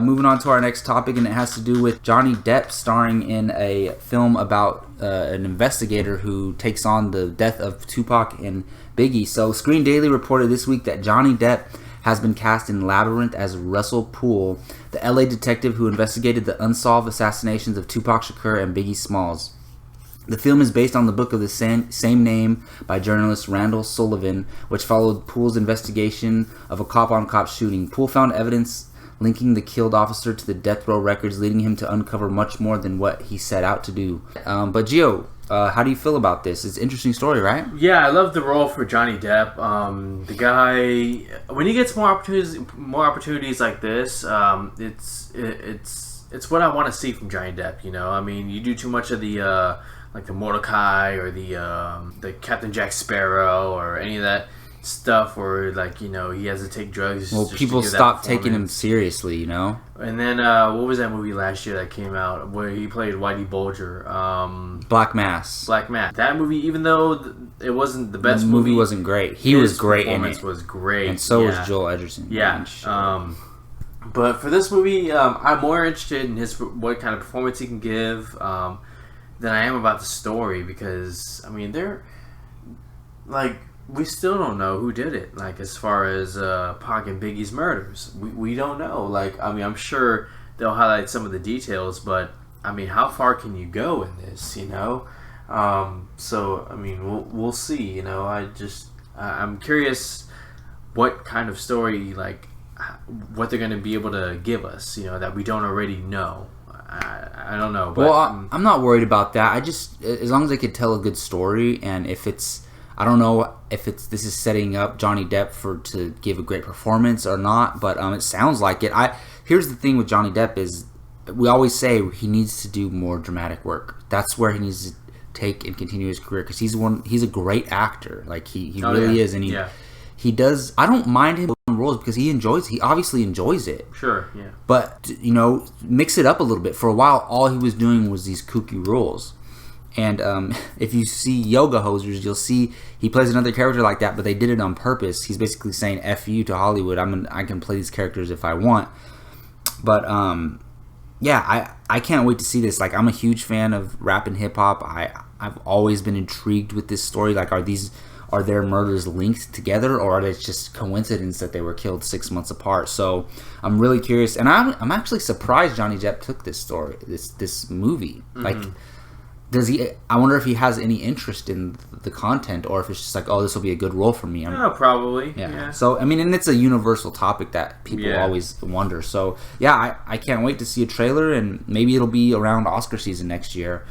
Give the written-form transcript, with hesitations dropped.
Moving on to our next topic, and it has to do with Johnny Depp starring in a film about an investigator who takes on the death of Tupac and Biggie. So Screen Daily reported this week that Johnny Depp has been cast in Labyrinth as Russell Poole, the LA detective who investigated the unsolved assassinations of Tupac Shakur and Biggie Smalls. The film is based on the book of the same name by journalist Randall Sullivan, which followed Poole's investigation of a cop-on-cop shooting. Poole found evidence linking the killed officer to the death row records, leading him to uncover much more than what he set out to do. But Gio, how do you feel about this? It's an interesting story, right? Yeah, I love the role for Johnny Depp. The guy, when he gets more opportunities like this, it's what I want to see from Johnny Depp. You know, I mean, you do too much of the like the Mordecai or the Captain Jack Sparrow or any of that stuff where, like, you know, he has to take drugs. Well, people stopped taking him seriously, you know. And then what was that movie last year that came out where he played Whitey Bulger? Black Mass. That movie, even though it wasn't the best movie, the movie wasn't great. He was great in it. His performance was great, and so was Joel Edgerton. Yeah. But for this movie, I'm more interested in what kind of performance he can give than I am about the story, because I mean, we still don't know who did it. Like, as far as Pac and Biggie's murders, we don't know. Like, I mean, I'm sure they'll highlight some of the details, but I mean, how far can you go in this? You know, so I mean, we'll see. You know, I'm curious what kind of story, like, what they're going to be able to give us. You know, that we don't already know. I don't know. But, well, I'm not worried about that. I just, as long as they could tell a good story, and if it's, I don't know if this is setting up Johnny Depp to give a great performance or not, but it sounds like it. Here's the thing with Johnny Depp is, we always say he needs to do more dramatic work. That's where he needs to take and continue his career, because he's a great actor. Like, he really is, and he does. I don't mind him in roles because he obviously enjoys it. Sure, yeah. But, you know, mix it up a little bit. For a while, all he was doing was these kooky roles. And if you see Yoga Hosers, you'll see he plays another character like that, but they did it on purpose. He's basically saying "F you" to Hollywood. I can play these characters if I want. But yeah, I can't wait to see this. Like, I'm a huge fan of rap and hip hop. I've always been intrigued with this story. Like, are their murders linked together, or are they just coincidence that they were killed 6 months apart? So I'm really curious, and I'm actually surprised Johnny Depp took this story, this movie. Mm-hmm. Like, does he? I wonder if he has any interest in the content, or if it's just like, oh, this will be a good role for me. Probably. Yeah. So I mean, and it's a universal topic that people always wonder. So yeah, I can't wait to see a trailer, and maybe it'll be around Oscar season next year.